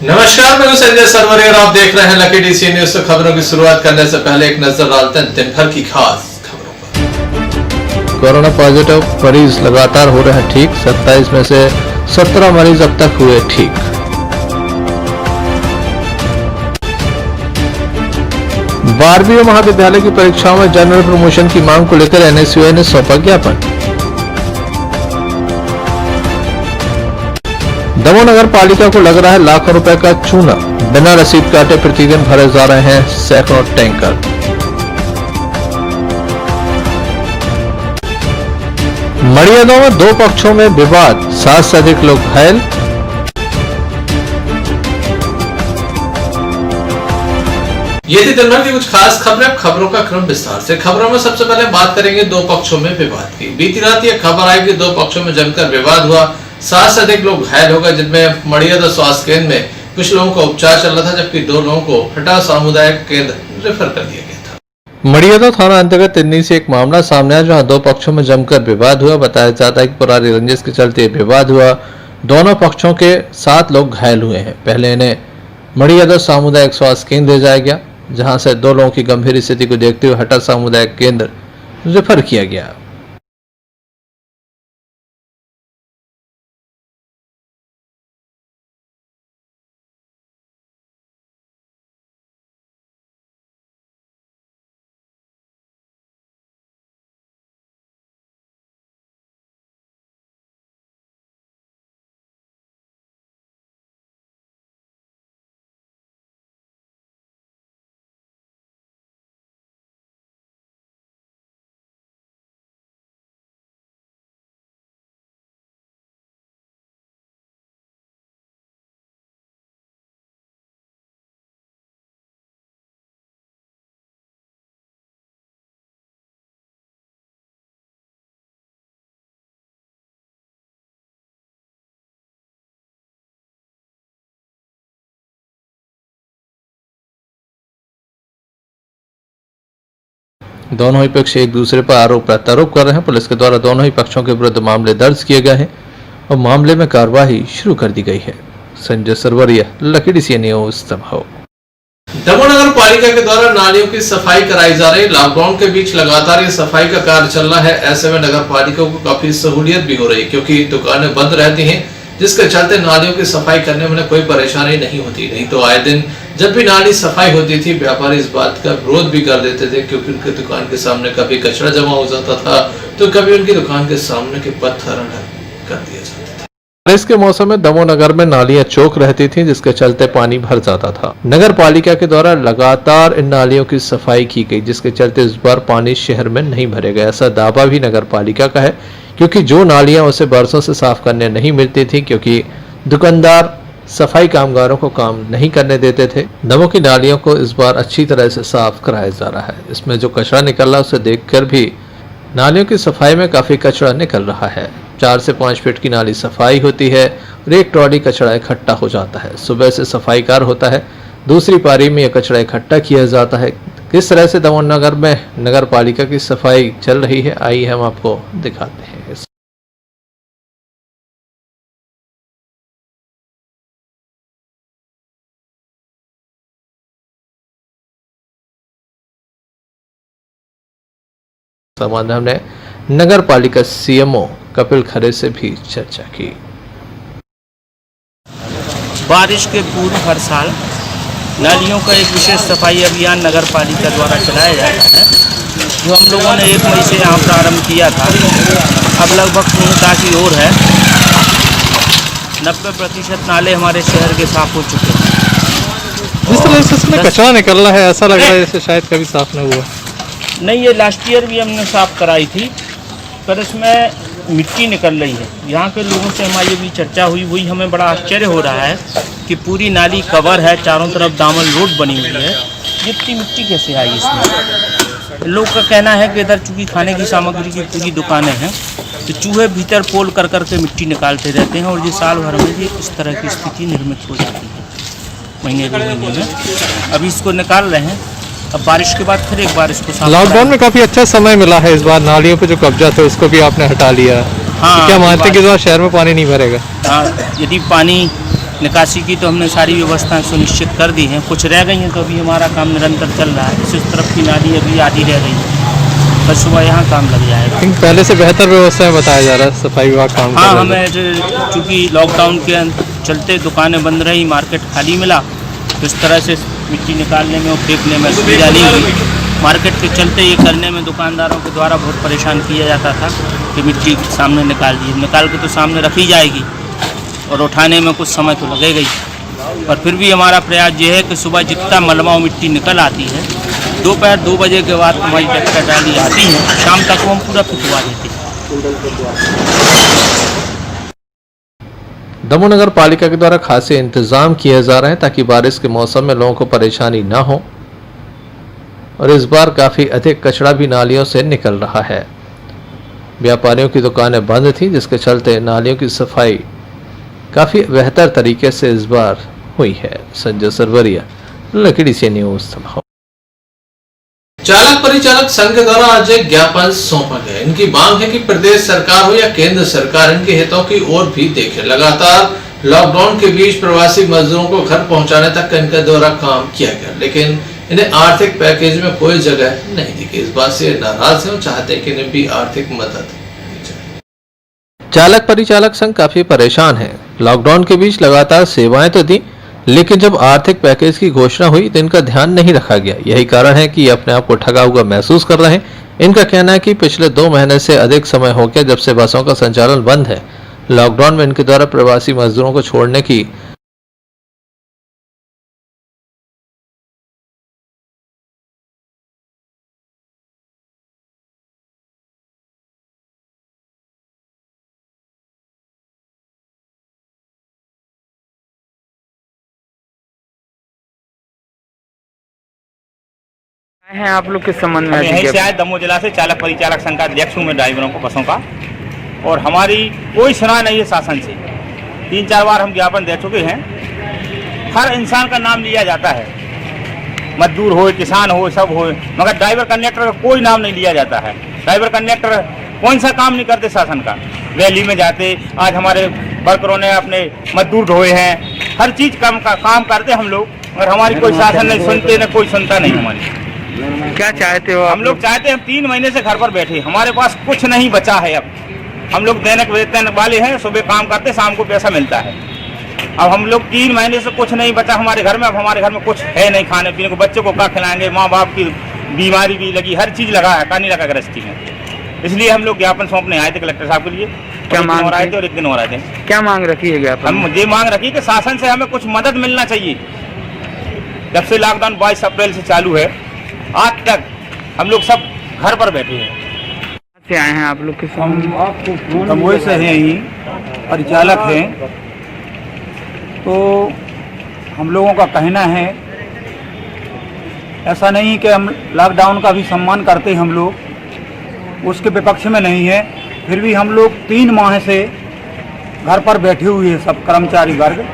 नमस्कार, मैं हूं संजय सरवरे और आप देख रहे हैं लकी डीसी न्यूज। खबरों की शुरुआत करने से पहले एक नजर डालते हैं दिन भर की खास खबरों पर। कोरोना पॉजिटिव मरीज लगातार हो रहे हैं ठीक। 27 में से 17 मरीज अब तक हुए ठीक। बारहवीं महाविद्यालय की परीक्षाओं में जनरल प्रमोशन की मांग को लेकर एनएसयूआई ने सौंपा ज्ञापन। दमोह नगर पालिका को लग रहा है लाखों रुपए का चूना। बिना रसीद काटे प्रतिदिन भरे जा रहे हैं सैकड़ों टैंकर। मड़ियादों में दो पक्षों में विवाद, 7 से अधिक लोग घायल। ये थी दिन भर की कुछ खास खबरें। खबरों का क्रम विस्तार से। खबरों में सबसे पहले बात करेंगे दो पक्षों में विवाद की। बीती रात ये खबर आई कि दो पक्षों में जमकर विवाद हुआ, 7 से अधिक लोग घायल हो गए, जिनमें मड़ियादा स्वास्थ्य केंद्र में कुछ लोगों का उपचार चल रहा था, जबकि 2 लोगों को हटा सामुदायिक केंद्र रेफर कर दिया गया था। मड़ियादा थाना अंतर्गत तिन्नी से एक मामला सामने आया, जहां दो पक्षों में जमकर विवाद हुआ। बताया जाता है कि पुरानी रंजिश के चलते विवाद हुआ। दोनों पक्षों के 7 लोग घायल हुए हैं। पहले इन्हें मड़ियादा सामुदायिक स्वास्थ्य केंद्र भेजा गया, जहां से 2 लोगों की गंभीर स्थिति को देखते हुए हटा सामुदायिक केंद्र रेफर किया गया। दोनों ही पक्ष एक दूसरे पर आरोप प्रत्यारोप कर रहे हैं। पुलिस के द्वारा दोनों ही पक्षों के विरुद्ध मामले दर्ज किए गए हैं और मामले में कार्रवाई शुरू कर दी गई है। Sanjay Sarwaria, lucky DC news, Damoh. Damoh नगर पालिका के द्वारा नालियों की सफाई कराई जा रही। लॉकडाउन के बीच लगातार ये सफाई का कार्य चल रहा है। ऐसे में नगर पालिका को काफी सहूलियत भी हो रही, क्योंकि दुकानें बंद रहती हैं, जिसके चलते नालियों की सफाई करने में कोई परेशानी नहीं होती। नहीं तो आए दिन जब भी नाली सफाई होती थी, व्यापारी इस बात का विरोध भी कर देते थे, क्योंकि उनकी दुकान के सामने कभी कचरा जमा हो जाता था, तो कभी उनकी दुकान के सामने के पत्थर कर दिए जाते थे। बारिश के मौसम में दमोह नगर में नालियां चौक रहती थी, जिसके चलते पानी भर जाता था। नगर पालिका के द्वारा लगातार इन नालियों की सफाई की गई, जिसके चलते इस बार पानी शहर में नहीं भरेगा, ऐसा दावा भी नगर पालिका का है। क्योंकि जो नालियां उसे बरसों से साफ करने नहीं मिलती थी, क्योंकि दुकानदार सफाई कामगारों को काम नहीं करने देते थे। दमोह की नालियों को इस बार अच्छी तरह से साफ कराया जा रहा है। इसमें जो कचरा निकल रहा है उसे देखकर भी नालियों की सफाई में काफी कचरा निकल रहा है। 4 से 5 फीट की नाली सफाई होती है और एक ट्रॉली कचरा इकट्ठा हो जाता है। सुबह से सफाई कार्य होता है, दूसरी पारी में यह कचरा इकट्ठा किया जाता है। किस तरह से दमोह नगर में नगर पालिका की सफाई चल रही है, आइए हम आपको दिखाते हैं। संवाद में हमने नगर पालिका सीएमओ कपिल खरे से भी चर्चा की। बारिश के पूर्व हर साल नालियों का एक विशेष सफाई अभियान नगर पालिका द्वारा चलाया जाता है, जो हम लोगों ने 1 मई से यहाँ प्रारंभ किया था। अब लगभग पूर्णता की ओर है। 90% नाले हमारे शहर के साफ हो चुके हैं। जिस तरह से इसमें कचरा निकल रहा है, ऐसा लग रहा है जैसे शायद कभी साफ नहीं हुआ। नहीं, ये लास्ट ईयर भी हमने साफ कराई थी, पर इसमें मिट्टी निकल रही है। यहाँ के लोगों से हमारी भी चर्चा हुई, वही हमें बड़ा आश्चर्य हो रहा है कि पूरी नाली कवर है, चारों तरफ दामन रोड बनी हुई है, इतनी मिट्टी कैसे आई इसमें। लोग का कहना है कि इधर चूँकि खाने की सामग्री की पूरी दुकानें हैं, तो चूहे भीतर पोल कर के मिट्टी निकालते रहते हैं, और ये साल भर में ये इस तरह की स्थिति निर्मित हो जाती है। महीने 2 महीने में अभी इसको निकाल रहे हैं। अब बारिश के बाद फिर एक बार इसको साफ। लॉकडाउन में काफी अच्छा समय मिला है इस बार। नालियों पे जो कब्जा था उसको भी आपने हटा लिया। हाँ, क्या मानते हैं कि इस बार शहर में पानी नहीं भरेगा? हाँ, यदि पानी निकासी की तो हमने सारी व्यवस्थाएं सुनिश्चित कर दी हैं, कुछ रह गई हैं तो अभी हमारा काम निरंतर चल रहा है। इस तरफ की नाली अभी आधी रह गई है, कल सुबह यहाँ काम लग जाएगा। लेकिन पहले से बेहतर व्यवस्था है बताया जा रहा है, सफाई विभाग काम हाँ, कर रहा है। हमें चूँकि लॉकडाउन के चलते दुकानें बंद रही, मार्केट खाली मिला, तो इस तरह से मिट्टी निकालने में और फेंकने में सुविधा नहीं हुई। मार्केट के चलते ये करने में दुकानदारों के द्वारा बहुत परेशान किया जाता था कि मिट्टी सामने निकाल के तो सामने रखी जाएगी और उठाने में कुछ समय तो लगेगा ही। पर फिर भी हमारा प्रयास ये है कि सुबह जितना मलबा मिट्टी निकल आती है, दोपहर 2 बजे के बाद हमारी ट्रैक्टर ट्राली आती है, शाम तक वो हम पूरा फिटवा देते हैं। दमोह नगर पालिका के द्वारा खासे इंतजाम किए जा रहे हैं ताकि बारिश के मौसम में लोगों को परेशानी न हो, और इस बार काफी अधिक कचरा भी नालियों से निकल रहा है। व्यापारियों की दुकानें बंद थी, जिसके चलते नालियों की सफाई काफी बेहतर तरीके से इस बार हुई है। संजय सरवरिया, लकड़ी से न्यूज दमोह। चालक परिचालक संघ के द्वारा आज एक ज्ञापन सौंपा गया। इनकी मांग है कि प्रदेश सरकार हो या केंद्र सरकार इनके हितों की ओर भी देखे। लगातार लॉकडाउन के बीच प्रवासी मजदूरों को घर पहुंचाने तक इनके द्वारा काम किया गया, लेकिन इन्हें आर्थिक पैकेज में कोई जगह नहीं दी गई। इस बात से नाराज हैं और चाहते हैं कि इन्हें भी आर्थिक मदद दी जाए। चालक परिचालक संघ काफी परेशान है। लॉकडाउन के बीच लगातार सेवाएं तो दी, लेकिन जब आर्थिक पैकेज की घोषणा हुई तो इनका ध्यान नहीं रखा गया। यही कारण है कि ये अपने आप को ठगा हुआ महसूस कर रहे हैं। इनका कहना है कि पिछले 2 महीने से अधिक समय हो गया जब से बसों का संचालन बंद है। लॉकडाउन में इनके द्वारा प्रवासी मजदूरों को छोड़ने की हैं आप लोग किस संबंध में? यहीं से आए, दमोह जिला से चालक परिचालक संघ का अध्यक्ष हूँ मैं, ड्राइवरों को बसों का, और हमारी कोई सुनाई नहीं है शासन से। 3-4 बार हम ज्ञापन दे चुके हैं। हर इंसान का नाम लिया जाता है, मजदूर हो, किसान हो, सब हो, मगर ड्राइवर कंडक्टर का कोई नाम नहीं लिया जाता है। ड्राइवर कंडक्टर कौन सा काम नहीं करते शासन का। रैली में जाते, आज हमारे वर्करों ने अपने मजदूर ढोए हैं, हर चीज़ काम करते हम लोग, मगर हमारी कोई शासन नहीं सुनते, न कोई सुनता नहीं हमारी। क्या चाहते हो? हम लोग चाहते हैं, हम 3 महीने से घर पर बैठे, हमारे पास कुछ नहीं बचा है। अब हम लोग दैनिक वेतन वाले हैं, सुबह काम करते, शाम को पैसा मिलता है। अब हम लोग 3 महीने से कुछ नहीं बचा हमारे घर में। अब हमारे घर में कुछ है नहीं खाने पीने को, बच्चों को क्या खिलाएंगे, माँ बाप की बीमारी भी लगी, हर चीज़ लगा है, कानी लगा गृहस्थी में। इसलिए हम लोग ज्ञापन सौंपने आए थे कलेक्टर साहब के लिए। क्या मांग हो रहे थे और 1 दिन हो रहे थे। क्या मांग रखी है ज्ञापन? हम ये मांग रखी कि शासन से हमें कुछ मदद मिलना चाहिए। जब से लॉकडाउन 22 अप्रैल से चालू है, आज तक हम लोग सब घर पर बैठे हैं। कहाँ से आए हैं आप लोग? किस दमोह से हैं, ही परिचालक हैं। तो हम लोगों का कहना है, ऐसा नहीं कि हम लॉकडाउन का भी सम्मान करते हैं, हम लोग उसके विपक्ष में नहीं है, फिर भी हम लोग 3 माह से घर पर बैठे हुए हैं सब कर्मचारी वर्ग।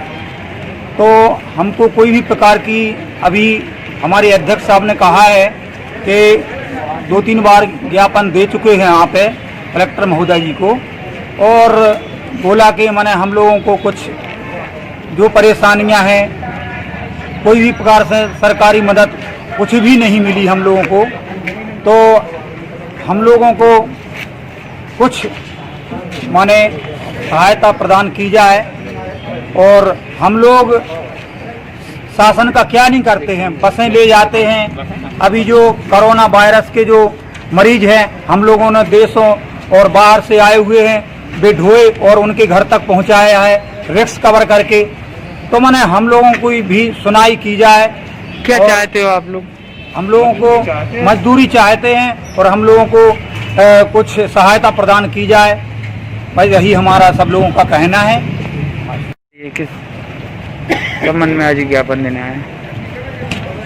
तो हमको कोई भी प्रकार की, अभी हमारे अध्यक्ष साहब ने कहा है कि 2-3 बार ज्ञापन दे चुके हैं यहाँ पे कलेक्टर महोदय जी को, और बोला कि मैंने हम लोगों को कुछ जो परेशानियां हैं, कोई भी प्रकार से सरकारी मदद कुछ भी नहीं मिली हम लोगों को। तो हम लोगों को कुछ माने सहायता प्रदान की जाए, और हम लोग शासन का क्या नहीं करते हैं, बसें ले जाते हैं। अभी जो कोरोना वायरस के जो मरीज हैं, हम लोगों ने देशों और बाहर से आए हुए हैं, वे ढोए और उनके घर तक पहुंचाया है, रिस्क कवर करके। तो मैंने हम लोगों को भी सुनाई की जाए। क्या चाहते हो आप लोग? हम लोगों को मजदूरी चाहते हैं, और हम लोगों को कुछ सहायता प्रदान की जाए। भाई यही हमारा सब लोगों का कहना है। ये किस संबंध में आज ज्ञापन देने आए?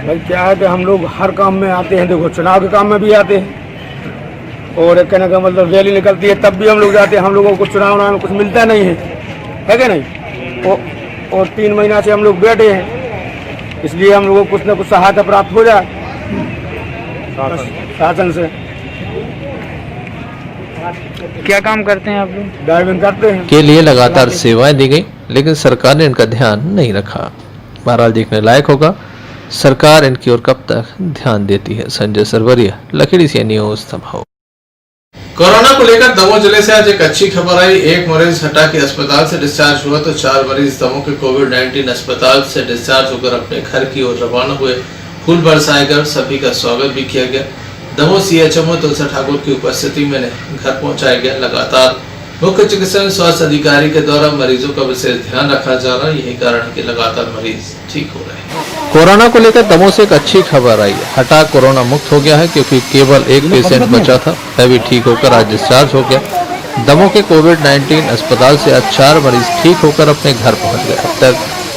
भाई क्या है कि हम लोग हर काम में आते हैं, देखो चुनाव के काम में भी आते हैं, और कहने का मतलब रैली निकलती है तब भी हम लोग जाते हैं। हम लोगों को चुनाव में कुछ मिलता नहीं है कि नहीं? और 3 महीना से हम लोग बैठे हैं, इसलिए हम लोगों को कुछ न कुछ सहायता प्राप्त हो जाए शासन से। क्या काम करते हैं आप लोग? ड्राइविंग करते हैं। के लिए लगातार सेवाएं दी गई, लेकिन सरकार ने इनका ध्यान नहीं रखा। बहरहाल देखने लायक होगा सरकार इनकी ओर कब तक ध्यान देती है। संजय सरवरिया, लखीडी सी न्यूज़, दमोह। कोरोना को लेकर दमोह जिले से आज एक अच्छी खबर आई। एक मरीज हटा के अस्पताल से डिस्चार्ज हुआ तो 4 मरीज दमोह के कोविड-19 अस्पताल से डिस्चार्ज होकर अपने घर की ओर रवाना हुए। फूल बरसाए गए, सभी का स्वागत भी किया गया। दमोह CHMO तुलसी ठाकुर की उपस्थिति में घर पहुंचाया गया। लगातार मुख्य चिकित्सा स्वास्थ्य अधिकारी के द्वारा मरीजों का विशेष ध्यान रखा जा रहा है। यही कारण है कि लगातार मरीज ठीक हो रहे हैं। कोरोना को लेकर दमोह से एक अच्छी खबर आई है। हटा कोरोना मुक्त हो गया है क्योंकि केवल एक पेशेंट बचा था, वह भी ठीक होकर आज डिस्चार्ज हो गया। दमोह के कोविड-19 अस्पताल से आज 4 मरीज ठीक होकर अपने घर पहुंच गए। अब तक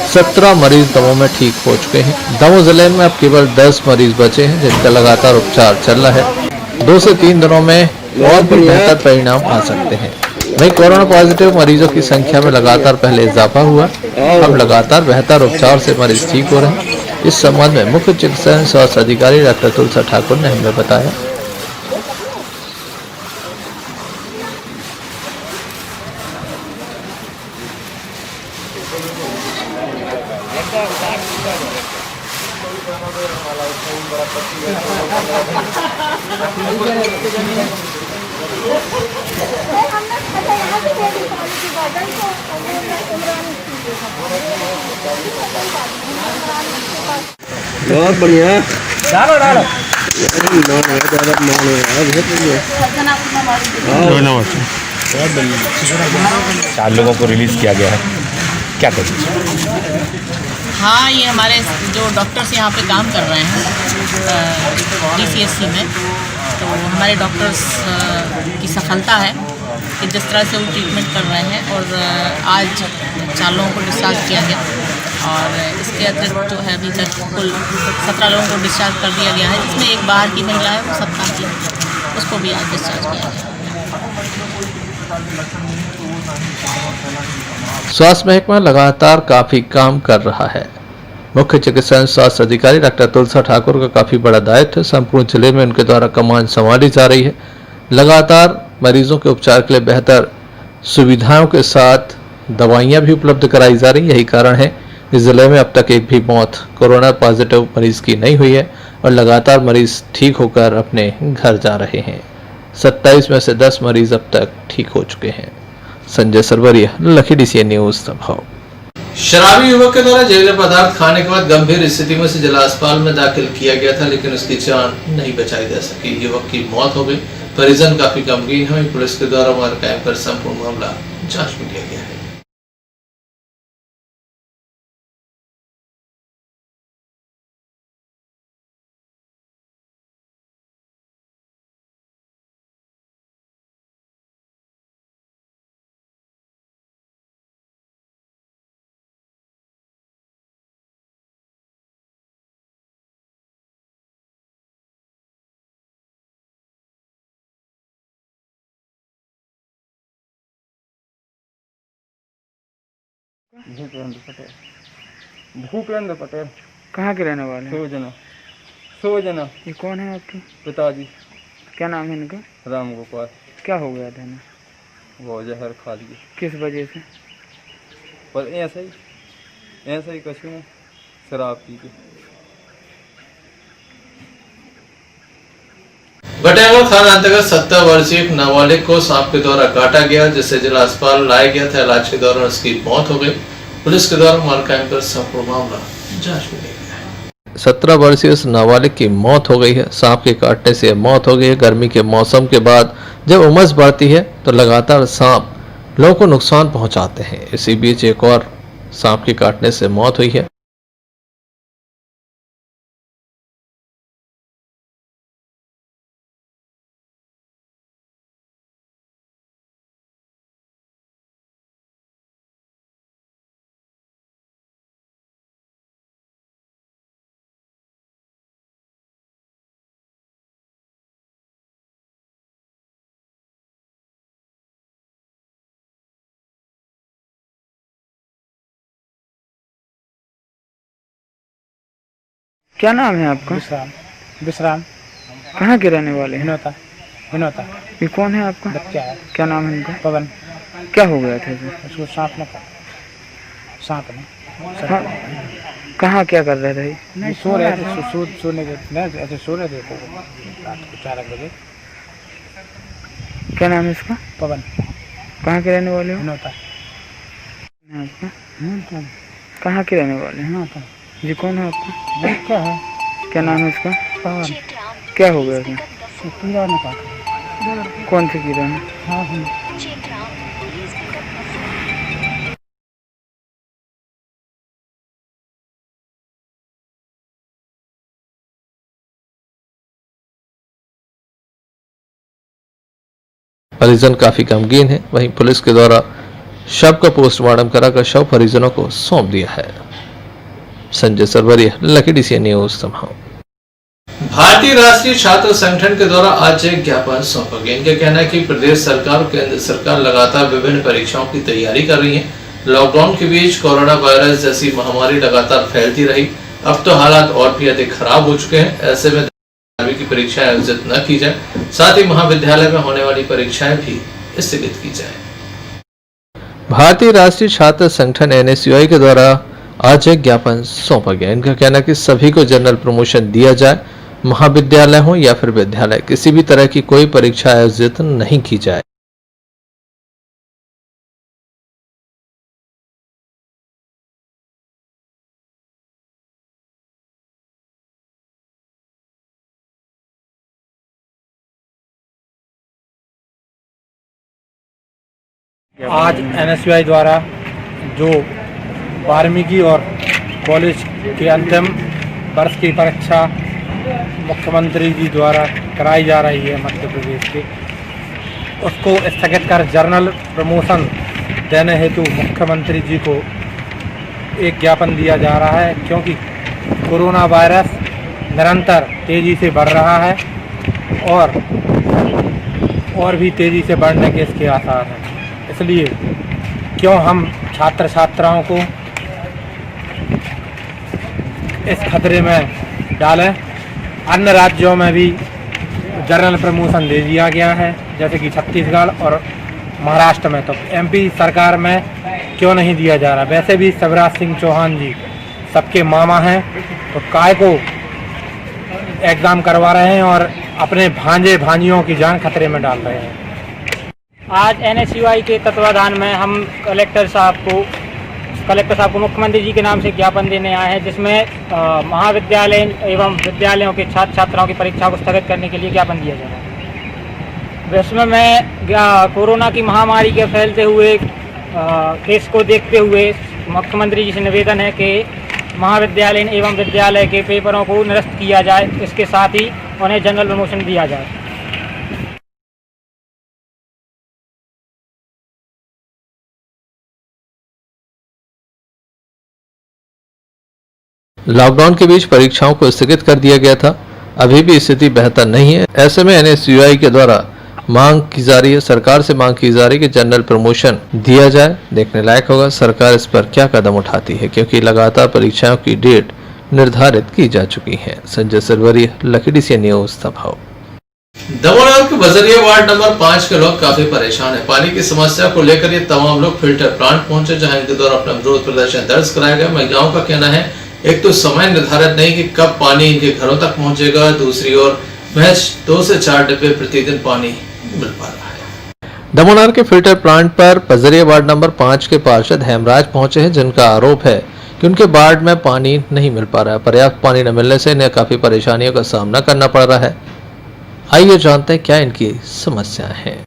17 मरीज दमोह में ठीक हो चुके हैं। दमोह जिले में अब केवल 10 मरीज बचे हैं जिनका लगातार उपचार चल रहा है। 2 से 3 दिनों में और भी बेहतर परिणाम आ सकते हैं। वहीं कोरोना पॉजिटिव मरीजों की संख्या में लगातार पहले इजाफा हुआ, अब लगातार बेहतर उपचार से मरीज ठीक हो रहे हैं। इस संबंध में मुख्य चिकित्सा स्वास्थ्य अधिकारी डॉक्टर तुलसी ठाकुर ने हमें बताया। बहुत बढ़िया। डालो डालो। चार लोगों को रिलीज किया गया है, क्या कहें? हाँ, ये हमारे जो डॉक्टर्स यहाँ पे काम कर रहे हैं DCSC में, तो हमारे डॉक्टर्स की सफलता है कि जिस तरह से वो ट्रीटमेंट कर रहे हैं। और आज 4 लोगों को डिस्चार्ज किया गया और इसके अतिरिक्त जो है अभी तक कुल 17 लोगों को डिस्चार्ज कर दिया गया है, जिसमें एक बाहर की महिला है, वो 17 की, उसको भी आज डिस्चार्ज किया गया। स्वास्थ्य महकमा लगातार काफी काम कर रहा है। मुख्य चिकित्सा स्वास्थ्य अधिकारी डॉक्टर तुलसी ठाकुर का काफी बड़ा दायित्व है। संपूर्ण जिले में उनके द्वारा कमान संभाली जा रही है। लगातार मरीजों के उपचार के लिए बेहतर सुविधाओं के साथ दवाइयां भी उपलब्ध कराई जा रही। यही कारण है इस जिले में अब तक एक भी मौत कोरोना पॉजिटिव मरीज की नहीं हुई है और लगातार मरीज ठीक होकर अपने घर जा रहे हैं। 27 में से 10 मरीज अब तक ठीक हो चुके हैं। संजय सरवरिया, लखीडी सी न्यूज़, दमोह। शराबी युवक के द्वारा जहरीला पदार्थ खाने के बाद गंभीर स्थिति में से जिला अस्पताल में दाखिल किया गया था, लेकिन उसकी जान नहीं बचाई जा सकी। युवक की मौत हो गई। परिजन काफी गमगीन है। पुलिस के द्वारा मार कायम कर संपूर्ण मामला जांच में लिया गया है। भूपेंद्र पटेल। कहाँ के रहने वाले हैं? सोजना। ये कौन है आपके पिताजी? क्या नाम है इनका? राम गोपाल। क्या हो गया था इन्हें? वो जहर खा लिए। किस वजह से? पर ऐसा ही कुछ नहीं, शराब पी के। बटेंगल थाना अंतर्गत 70 वर्षीय एक नाबालिग को सांप के द्वारा काटा गया, जिसे जिला अस्पताल लाया गया था। इलाज के दौरान उसकी मौत हो गई। पुलिस के द्वारा मार कायम कर संपूर्ण मामला जांच में लिया गया है। 17 वर्षीय उस नाबालिग की मौत हो गई है। सांप के काटने से मौत हो गई है। गर्मी के मौसम के बाद जब उमस बढ़ती है तो लगातार सांप लोगों को नुकसान पहुंचाते हैं। इसी बीच एक और सांप के काटने से मौत हुई है। क्या नाम है आपका? विश्राम। विश्राम। कहाँ के रहने वाले हैं? हिनौता। ये कौन है आपका? बच्चा है। क्या नाम है इनका? पवन। क्या हो गया था इसे? उसको सांप न काटा। साथ में हाँ, कहाँ क्या कर रहे थे? नहीं सो रहे थे, सोने के नहीं ऐसे सो रहे थे तो रात को 4 बजे। क्या नाम है इसका? पवन कहाँ के रहने वाले हो? होता नाम आपका? कहाँ के रहने वाले हैं? होता जी कौन है आपका? क्या है क्या नाम है इसका? पवन क्या हो गया इसमें? कीड़ा ने काटा। कौन से कीड़ा ने? हाँ परिजन काफी गमगीन है। वहीं पुलिस के द्वारा शव का पोस्टमार्टम कराकर शव परिजनों को सौंप दिया है। Sanjay Sarwaria, lucky DC news समाओ। भारतीय राष्ट्रीय छात्र संगठन के द्वारा आज एक ज्ञापन सौंपा गया। इनका कहना है कि प्रदेश सरकार और केंद्र सरकार लगातार विभिन्न परीक्षाओं की तैयारी कर रही है। लॉकडाउन के बीच कोरोना वायरस जैसी महामारी लगातार फैलती रही। अब तो हालात और भी अधिक खराब हो चुके हैं। ऐसे में 12वीं की परीक्षाएं आयोजित न की जाए, साथ ही महाविद्यालय में होने वाली परीक्षाएं भी स्थगित की जाए। भारतीय राष्ट्रीय छात्र संगठन NSUI के द्वारा आज एक ज्ञापन सौंपा गया। इनका कहना है कि सभी को जनरल प्रमोशन दिया जाए। महाविद्यालय हो या फिर विद्यालय, किसी भी तरह की कोई परीक्षा आयोजित नहीं की जाए। आज NSUI द्वारा जो 12वीं की और कॉलेज के अंतिम वर्ष की परीक्षा मुख्यमंत्री जी द्वारा कराई जा रही है मध्य प्रदेश के, उसको स्थगित कर जनरल प्रमोशन देने हेतु मुख्यमंत्री जी को एक ज्ञापन दिया जा रहा है, क्योंकि कोरोना वायरस निरंतर तेज़ी से बढ़ रहा है और भी तेज़ी से बढ़ने के इसके आसार हैं। इसलिए क्यों हम छात्र छात्राओं को इस खतरे में डालें। अन्य राज्यों में भी जनरल प्रमोशन दे दिया गया है, जैसे कि छत्तीसगढ़ और महाराष्ट्र में, तो MP सरकार में क्यों नहीं दिया जा रहा। वैसे भी शिवराज सिंह चौहान जी सबके मामा हैं, तो काय को एग्ज़ाम करवा रहे हैं और अपने भांजे भांजियों की जान खतरे में डाल रहे हैं। आज NSUI के तत्वाधान में हम कलेक्टर साहब को मुख्यमंत्री जी के नाम से ज्ञापन देने आए हैं, जिसमें महाविद्यालय एवं विद्यालयों के छात्र छात्राओं की परीक्षा को स्थगित करने के लिए ज्ञापन दिया जा रहा है। इसमें मैं कोरोना की महामारी के फैलते हुए केस को देखते हुए मुख्यमंत्री जी से निवेदन है कि महाविद्यालय एवं विद्यालय के पेपरों को निरस्त किया जाए, इसके साथ ही उन्हें जनरल प्रमोशन दिया जाए। लॉकडाउन के बीच परीक्षाओं को स्थगित कर दिया गया था। अभी भी स्थिति बेहतर नहीं है। ऐसे में NSUI के द्वारा मांग की जा रही है, सरकार से मांग की जा रही है कि जनरल प्रमोशन दिया जाए। देखने लायक होगा सरकार इस पर क्या कदम उठाती है, क्योंकि लगातार परीक्षाओं की डेट निर्धारित की जा चुकी है। Sanjay Sarwaria, lucky DC news दबाव। दमोह के बजरिया वार्ड नंबर 5 के लोग काफी परेशान हैं। पानी की समस्या को लेकर ये तमाम लोग फिल्टर प्लांट पहुंचे, जहां इनके द्वारा अपना विरोध प्रदर्शन दर्ज कराया गया। महिलाओं का कहना है, एक तो समय निर्धारित नहीं कि कब पानी इनके घरों तक पहुंचेगा, दूसरी ओर महज 2 से 4 डिब्बे प्रतिदिन पानी मिल पा रहा है। दमोह के फिल्टर प्लांट पर बजरिया वार्ड नंबर 5 के पार्षद हेमराज पहुंचे हैं, जिनका आरोप है कि उनके वार्ड में पानी नहीं मिल पा रहा है। पर्याप्त पानी न मिलने से इन्हें काफी परेशानियों का सामना करना पड़ रहा है। आइए जानते हैं क्या इनकी समस्याएं हैं।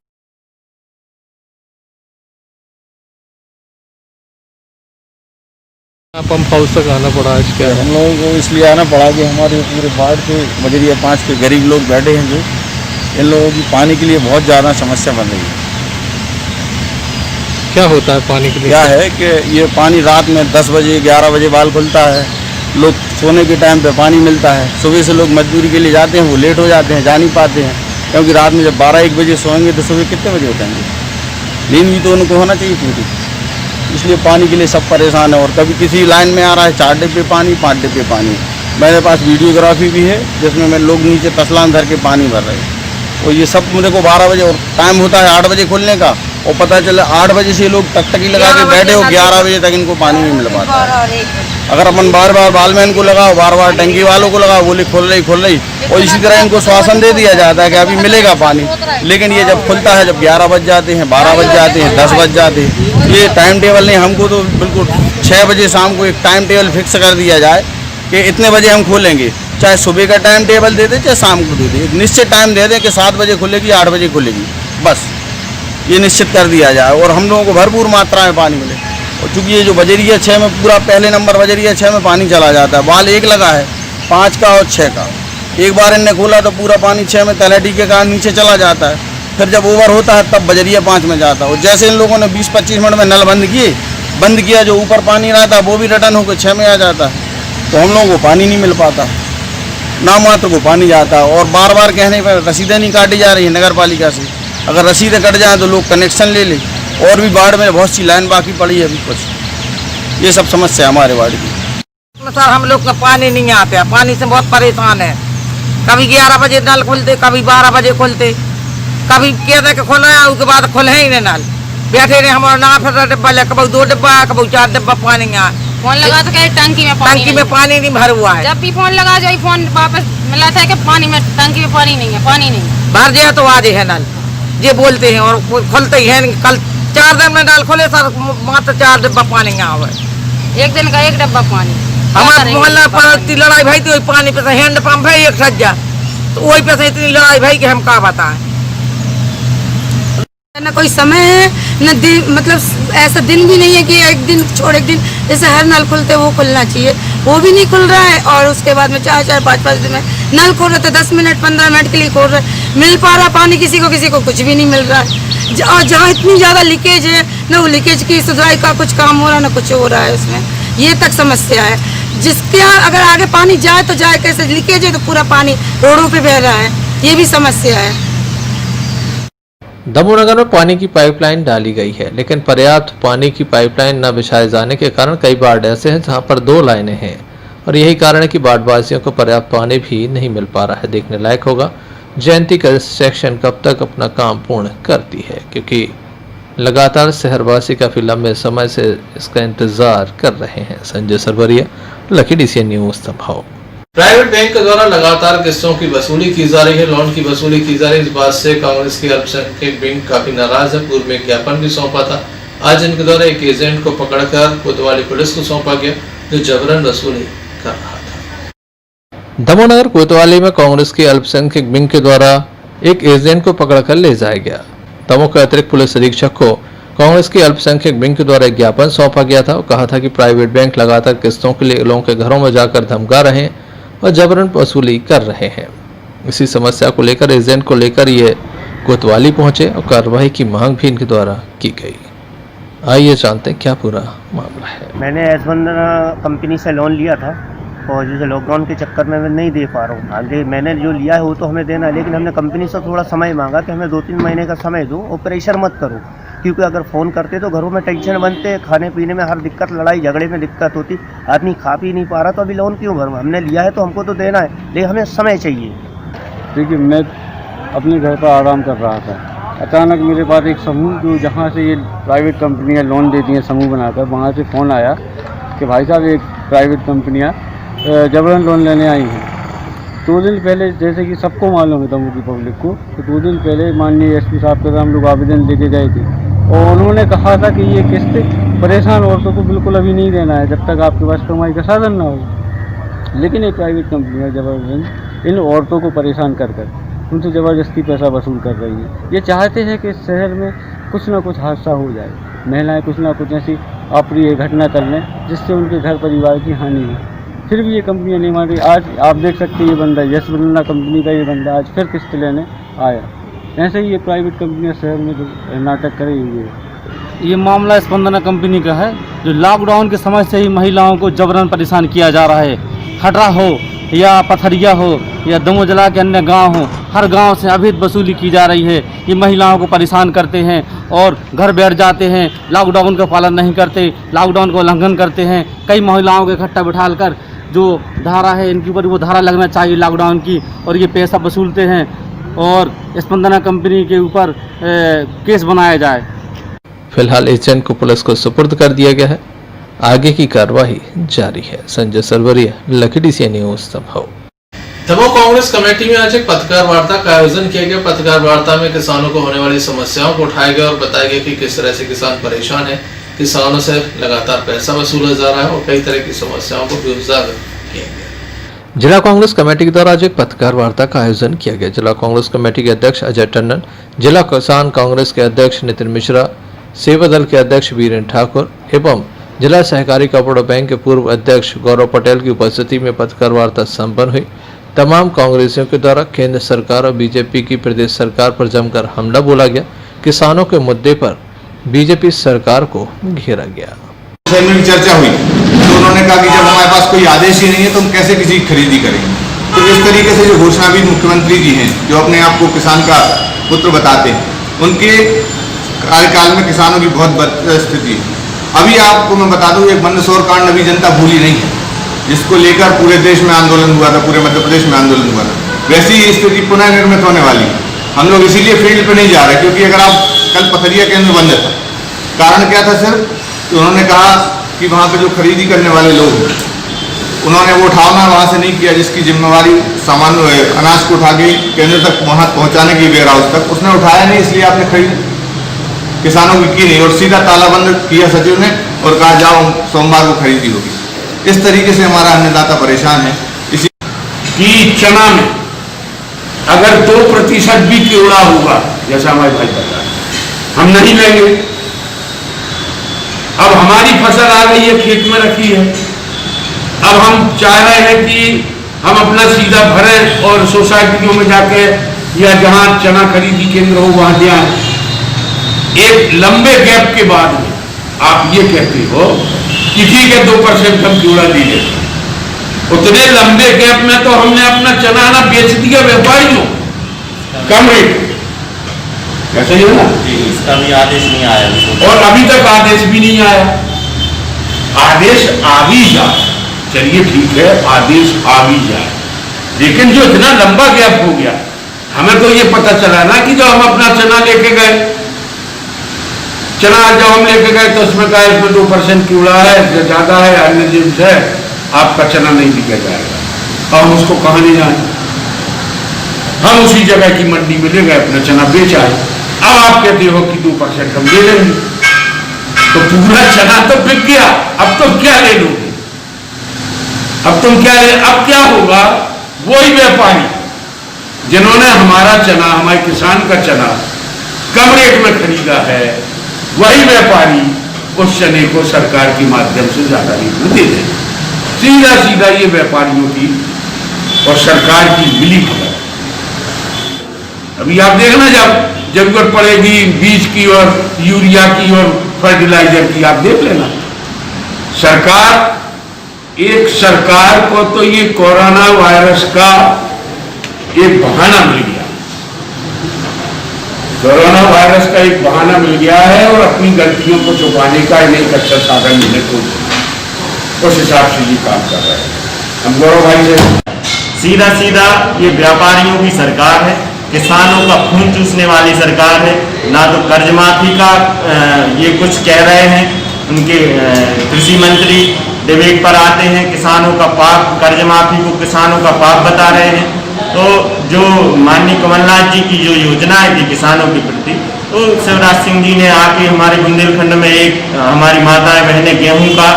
पंप हाउस तक आना पड़ा आज क्या? हम लोगों को इसलिए आना पड़ा कि हमारे पूरे वार्ड के बजरिया 5 के गरीब लोग बैठे हैं, जो इन लोगों की पानी के लिए बहुत ज़्यादा समस्या बन रही है। क्या होता है पानी के लिए? क्या है कि ये पानी रात में 10 बजे 11 बजे बाल खुलता है, लोग सोने के टाइम पे पानी मिलता है। सुबह से लोग मजदूरी के लिए जाते हैं, वो लेट हो जाते हैं, जा नहीं पाते हैं, क्योंकि रात में जब 12-1 बजे सोएंगे तो सुबह कितने बजे उठेंगे। नींद भी तो उनको होना चाहिए पूरी। इसलिए पानी के लिए सब परेशान है। और कभी किसी लाइन में आ रहा है 4 डिब्बे पानी, 5 डिब्बे पानी। मेरे पास वीडियोग्राफी भी है, जिसमें मैं लोग नीचे तसलान धर के पानी भर रहे हैं। और ये सब मेरे को 12 बजे और टाइम होता है 8 बजे खुलने का, और पता चला 8 बजे से लोग टकटकी लगा के बैठे हो, 11 बजे तक इनको पानी नहीं मिल पाता है। अगर अपन बार बार बालमैन को लगाओ, बार बार टंकी वालों को लगाओ, बोले खोल रही, और इसी तरह इनको श्वासन दे दिया जाता है कि अभी मिलेगा पानी, लेकिन ये जब खुलता है जब 11 बज जाते हैं, 12 बज जाते हैं, 10 बज जाते हैं। ये टाइम टेबल नहीं, हमको तो बिल्कुल 6 बजे शाम को एक टाइम टेबल फिक्स कर दिया जाए कि इतने बजे हम खोलेंगे, चाहे सुबह का टाइम टेबल दे दें चाहे शाम को दे दें, एक निश्चित टाइम दे दें कि 7 बजे खुलेगी, 8 बजे खुलेगी, बस ये निश्चित कर दिया जाए और हम लोगों को भरपूर मात्रा में पानी मिले। और चूँकि ये जो बजरिया 6 में पूरा पहले नंबर बजरिया 6 में पानी चला जाता है, बाल एक लगा है 5 का और 6 का, एक बार इनने खोला तो पूरा पानी 6 में तलहटी के कारण नीचे चला जाता है, फिर जब ओवर होता है तब बजरिया 5 में जाता है। और जैसे इन लोगों ने 20-25 मिनट में नल बंद किया, जो ऊपर पानी रहता है वो भी रिटर्न होकर 6 में आ जाता है, तो हम लोगों को पानी नहीं मिल पाता, ना मात्र को पानी जाता है। और बार बार कहने पर रसीदें नहीं काटी जा रही है नगर पालिका से, अगर रसीदें कट जाएँ तो लोग कनेक्शन ले लें, और भी वार्ड में बहुत सी लाइन बाकी पड़ी है अभी कुछ, ये सब समस्या है हमारे वार्ड की। सर हम लोग का पानी नहीं आता है, पानी से बहुत परेशान है, कभी 11 बजे नल खुलते, कभी 12 बजे खुलते, कभी कहते कि खोला है उसके बाद खोले ही नहीं नल, बैठे रहे हमारा ना फिर डिब्बा ले, कभी 2 डिब्बा कभी 4 डिब्बा पानी आ, फोन लगा तो कहे टंकी में पानी नहीं भर हुआ है, जब भी फोन लगा जो फोन वापस मिला था कि पानी में टंकी में पानी नहीं है, भर जाए तो आ जाए नल, ये बोलते हैं और खुलते ही है। कल 4 दिन में नल खोले सर, मात्र 4 डिब्बा पानी आवे, एक दिन का 1 डिब्बा पानी। हमारे मोहल्ला पर इतनी लड़ाई भाई थी, पानी पे से हैंड पंप है एक सज्जा, तो वही पे से इतनी लड़ाई भाई कि हम क्या बताएं। न कोई समय है न दिन, मतलब ऐसा दिन भी नहीं है कि एक दिन छोड़ एक दिन, जैसे हर नल खुलते वो खुलना चाहिए, वो भी नहीं खुल रहा है। और उसके बाद में 4-4, 5-5 दिन में नल खोल रहे थे, 10 मिनट 15 मिनट के लिए खोल रहे, मिल पा रहा पानी किसी को कुछ भी नहीं मिल रहा है। और जहाँ इतनी ज़्यादा लीकेज है न, वो लीकेज की सुधाई का कुछ काम हो रहा है न कुछ हो रहा है उसमें, ये तक समस्या है। जिसके यहाँ अगर आगे पानी जाए तो जाए कैसे, लीकेज है तो पूरा पानी रोडों पे बह रहा है, ये भी समस्या है। दमोह नगर में पानी की पाइपलाइन डाली गई है, लेकिन पर्याप्त पानी की पाइपलाइन न बिछाए जाने के कारण कई वार्ड ऐसे हैं जहां पर 2 लाइनें हैं, और यही कारण है कि वार्डवासियों को पर्याप्त पानी भी नहीं मिल पा रहा है। देखने लायक होगा जयंती कंस्ट्रक्शन कब तक अपना काम पूर्ण करती है, क्योंकि लगातार शहरवासी काफी लंबे समय से इसका इंतजार कर रहे हैं। Sanjay Sarwaria, Lucky DCN news Damoh. Private bank के द्वारा लगातार किस्तों की वसूली की जा रही है, लोन की वसूली की जा रही है। इस बात से कांग्रेस के अल्पसंख्यक विंग काफी नाराज है। पूर्व में ज्ञापन भी सौंपा था, आज इनके द्वारा एक एजेंट को पकड़कर कोतवाली पुलिस को सौंपा गया जो जबरन वसूली कर रहा था। दमोह नगर कोतवाली में कांग्रेस के अल्पसंख्यक विंग के द्वारा एक एजेंट को पकड़कर ले जाया गया। दमोह के अतिरिक्त पुलिस अधीक्षक को कांग्रेस के अल्पसंख्यक विंग के द्वारा एक ज्ञापन सौंपा गया था और कहा था कि प्राइवेट बैंक लगातार किस्तों के लिए लोगों के घरों में जाकर धमका रहे हैं और जबरन वसूली कर रहे हैं। इसी समस्या को लेकर एजेंट को लेकर ये कोतवाली पहुंचे और कार्रवाई की मांग भी इनके द्वारा की गई। आइए जानते हैं क्या पूरा मामला है। मैंने एसबंदना कंपनी से लोन लिया था और जैसे लॉकडाउन के चक्कर में मैं नहीं दे पा रहा हूँ। आगे मैंने जो लिया है वो तो हमें देना है, लेकिन हमने कंपनी से थोड़ा समय मांगा कि हमें 2-3 महीने का समय दो और प्रेशर मत करो, क्योंकि अगर फ़ोन करते तो घरों में टेंशन बनते, खाने पीने में हर दिक्कत, लड़ाई झगड़े में दिक्कत होती, आदमी खा पी नहीं पा रहा, तो अभी लोन क्यों भरूँ? हमने लिया है तो हमको तो देना है, लेकिन हमें समय चाहिए। देखिए, मैं अपने घर पर आराम कर रहा था, अचानक मेरे पास एक समूह जो जहाँ से ये प्राइवेट कंपनियाँ लोन देती हैं समूह बनाकर, वहाँ से फ़ोन आया कि भाई साहब एक प्राइवेट कंपनियाँ जबरन लोन लेने आई हैं। 2 दिन पहले, जैसे कि सबको मालूम है दमोह की पब्लिक को, तो 2 दिन पहले माननीय SP साहब के हम लोग आवेदन लेके गए थे और उन्होंने कहा था कि ये किस्त परेशान औरतों को बिल्कुल अभी नहीं देना है जब तक आपके पास कमाई का साधन ना हो। लेकिन ये प्राइवेट कंपनियाँ जबरदस्त इन औरतों को परेशान कर उनसे ज़बरदस्ती पैसा वसूल कर रही है। ये चाहते हैं कि शहर में कुछ ना कुछ हादसा हो जाए, महिलाएं कुछ ना कुछ ऐसी अप्रिय घटना कर लें जिससे उनके घर परिवार की हानि हो, फिर भी ये कंपनियां नहीं मान रही। आज आप देख सकते हैं ये बंदा यशवंदना कंपनी का ये बंदा आज फिर किस्त लेने आया। ऐसे ही ये प्राइवेट कंपनियां शहर में जो नाटक कर रही हुई है। ये मामला स्पंदना कंपनी का है, जो लॉकडाउन के समय से ही महिलाओं को जबरन परेशान किया जा रहा है। खटरा हो या पथरिया हो या दमोह जिला के अन्य गांव हो, हर गांव से अवैध वसूली की जा रही है। ये महिलाओं को परेशान करते हैं और घर बैठ जाते हैं, लॉकडाउन का पालन नहीं करते, लॉकडाउन का उल्लंघन करते हैं। कई महिलाओं को इकट्ठा बिठाकर जो धारा है इनके ऊपर वो धारा लगना चाहिए लॉकडाउन की, और ये पैसा वसूलते हैं और स्पंदना कंपनी के ऊपर केस बनाया जाए। फिलहाल एजेंट को पुलिस को सुपुर्द कर दिया गया है। आगे की कार्रवाई जारी है। Sanjay Sarwaria, Lucky DCN news, Damoh. Damoh Congress committee में आज एक पत्रकार वार्ता का आयोजन किया गया। पत्रकार वार्ता में किसानों को होने वाली समस्याओं को उठाया गया और बताया गया कि किस तरह से किसान परेशान है, किसानों से लगातार पैसा वसूला जा रहा है और कई तरह की समस्याओं को भी उजागर किया गया। जिला कांग्रेस कमेटी के द्वारा आज एक पत्रकार वार्ता का आयोजन किया गया। जिला कांग्रेस कमेटी के अध्यक्ष अजय टंडन, जिला किसान कांग्रेस के अध्यक्ष नितिन मिश्रा, सेवा दल के अध्यक्ष वीरेन ठाकुर एवं जिला सहकारी कपड़ा बैंक के पूर्व अध्यक्ष गौरव पटेल की उपस्थिति में पत्रकार वार्ता संपन्न हुई। तमाम कांग्रेसियों के द्वारा केंद्र सरकार और बीजेपी की प्रदेश सरकार पर जमकर हमला बोला गया। किसानों के मुद्दे पर बीजेपी सरकार को घेरा गया। चर्चा हुई तो उन्होंने कहा कि जब हमारे पास कोई आदेश ही नहीं है तो हम कैसे किसी की खरीदी करेंगे। तो इस तरीके से जो घोषणा भी मुख्यमंत्री जी हैं, जो अपने आप को किसान का पुत्र बताते हैं, उनके कार्यकाल में किसानों की बहुत बद स्थिति है। अभी आपको मैं बता दूं, एक मंदसौर कांड अभी जनता भूली नहीं है, जिसको लेकर पूरे देश में आंदोलन हुआ था, पूरे मध्य प्रदेश में आंदोलन हुआ था। वैसी ही स्थिति पुनः निर्मित होने वाली है। हम लोग इसीलिए फील्ड पे नहीं जा रहे, क्योंकि अगर आप कल पथरिया केंद्र बंद था, कारण क्या था सर, तो उन्होंने कहा कि वहाँ पे जो खरीदी करने वाले लोग हैं, उन्होंने वो उठाना वहाँ से नहीं किया, जिसकी जिम्मेवारी सामान अनाज को उठा के केंद्र तक वहाँ पहुँचाने की वेयर हाउस तक, उसने उठाया नहीं, इसलिए आपने खरीद किसानों की नहीं और सीधा तालाबंद किया सचिव ने और कहा जाओ सोमवार को खरीदी होगी। इस तरीके से हमारा अन्नदाता परेशान है। इसी कि चना में अगर 2% भी कीड़ा होगा, जैसा हमारे भाई बता रहे, हम नहीं लेंगे। अब हमारी फसल आ गई है, खेत में रखी है, अब हम चाह रहे हैं कि हम अपना सीधा भरें और सोसाइटियों में जाके या जहां चना खरीदी केंद्र हो वहां दिया। एक लंबे गैप के बाद में आप ये कहते हो कि ठीक है 2% हम कीड़ा ले लेते, उतने लंबे गैप में तो हमने अपना चना ना बेच दिया व्यापारियों कम रेट, कैसे ही ना, इसका भी आदेश नहीं आया और अभी तक आदेश भी नहीं आया। आदेश आ भी जाए, चलिए ठीक है, आदेश आ भी जाए, लेकिन जो इतना लंबा गैप हो गया, हमें तो ये पता चला ना कि जो हम अपना चना लेके गए, चना जब हम लेके गए तो उसमें कहा इसमें 2% कीड़ा है, ज्यादा है, अन्य जीव है, आपका चना नहीं बिका जाएगा। और हम उसको कहाँ ले जाए, हम उसी जगह की मंडी में ले गए, अपना चना बेच आए। अब आप कहते हो कि 2% हम ले लेंगे, तो पूरा चना तो बिक गया, अब तो क्या ले लोगे, अब तुम क्या ले, अब क्या होगा, वही व्यापारी जिन्होंने हमारा चना, हमारे किसान का चना कम रेट में खरीदा है, वही व्यापारी उस चने को सरकार के माध्यम से ज्यादा रेट में दे दें। सीधा सीधा ये व्यापारियों की और सरकार की मिली खबर। अभी आप देखना, जब जरूरत पड़ेगी बीज की और यूरिया की और फर्टिलाइजर की, आप देख लेना। सरकार को तो ये कोरोना वायरस का एक बहाना मिल गया, कोरोना वायरस का एक बहाना मिल गया है और अपनी गलतियों को छुपाने का इन्हें एक अच्छा साधन मिले तो उस हिसाब से ये काम कर रहे हैं। हम गौरव भाई से सीधा ये व्यापारियों की सरकार है, किसानों का खून चूसने वाली सरकार है। ना तो कर्ज माफी का ये कुछ कह रहे हैं, उनके कृषि मंत्री डिबेट पर आते हैं, किसानों का पाप, कर्ज माफी को किसानों का पाप बता रहे हैं। तो जो माननीय कमलनाथ जी की जो योजनाएं थी किसानों के प्रति, तो शिवराज सिंह जी ने आके हमारे बुंदेलखंड में एक हमारी माताएं बहनें गेहूं का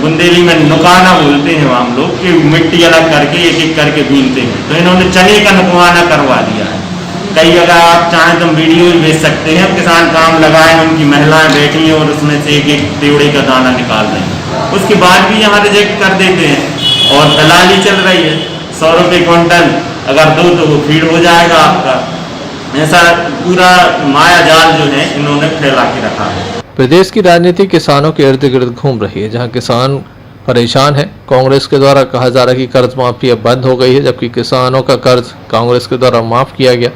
बुंदेली में नुकाना बोलते हैं हम लोग, कि मिट्टी अलग करके एक एक करके बीनते हैं, तो इन्होंने चने का नुकवाना करवा दिया है। कई अगर आप चाहें तो वीडियो भी भेज सकते हैं, किसान काम लगाए, उनकी महिलाएं बैठी हैं और उसमें से एक एक तेवड़े का दाना निकाल रहे हैं, उसके बाद भी यहाँ रिजेक्ट कर देते हैं। और दलाली चल रही है, 100 रुपये क्विंटल अगर दो तो वो फीड हो जाएगा आपका। ऐसा पूरा माया जाल जो है इन्होंने फैला के रखा है। प्रदेश की राजनीति किसानों के इर्द गिर्द घूम रही है, जहां किसान परेशान है। कांग्रेस के द्वारा कहा जा रहा है कि कर्ज माफी अब बंद हो गई है, जबकि किसानों का कर्ज कांग्रेस के द्वारा माफ किया गया।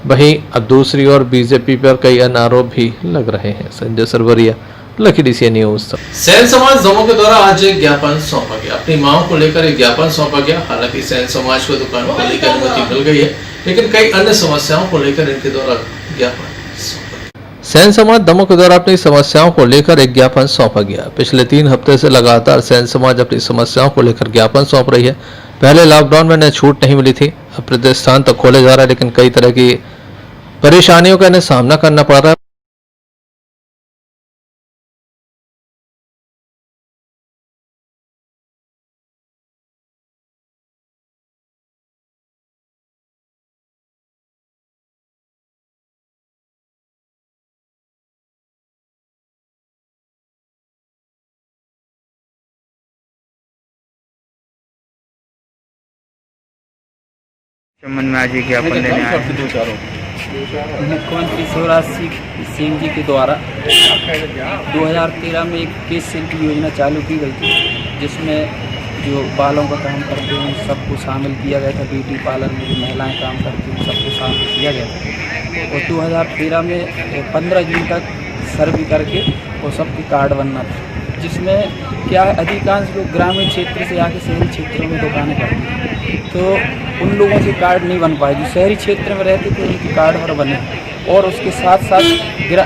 वहीं अब दूसरी ओर बीजेपी पर कई अन्य आरोप भी लग रहे हैं। Sanjay Sarwaria, Lucky DCN news. Sain समाज दमोह के द्वारा आज एक ज्ञापन सौंपा गया। अपनी मांग को लेकर एक ज्ञापन सौंपा गया। हालांकि सैन समाज को दुकान खोलने की अनुमति मिल गई है, लेकिन कई अन्य समस्याओं को लेकर इनके द्वारा ज्ञापन सैन समाज दमोह के द्वारा अपनी समस्याओं को लेकर एक ज्ञापन सौंपा गया। पिछले 3 हफ्ते से लगातार सैन समाज अपनी समस्याओं को लेकर ज्ञापन सौंप रही है। पहले लॉकडाउन में इन्हें छूट नहीं मिली थी, अब प्रतिष्ठान तो खोले जा रहा है, लेकिन कई तरह की परेशानियों का इन्हें सामना करना पड़ रहा है। मन में आज ये ज्ञापन देने आए। मुख्यमंत्री शिवराज सिंह जी के द्वारा 2013 में एक केस शिल्प योजना चालू की गई थी, जिसमें जो बालों का काम करते हैं सबको शामिल किया गया था। ब्यूटी पार्लर में जो महिलाएं काम करती हैं सबको शामिल किया गया था। और 2013 में 15 जून तक सर्वे करके वो सबके कार्ड बनना था, जिसमें क्या है अधिकांश लोग ग्रामीण क्षेत्र से आके शहरी क्षेत्रों में दुकानें करते हैं, तो उन लोगों के कार्ड नहीं बन पाए। जो शहरी क्षेत्र में रहते थे उनके कार्ड पर बने। और उसके साथ साथ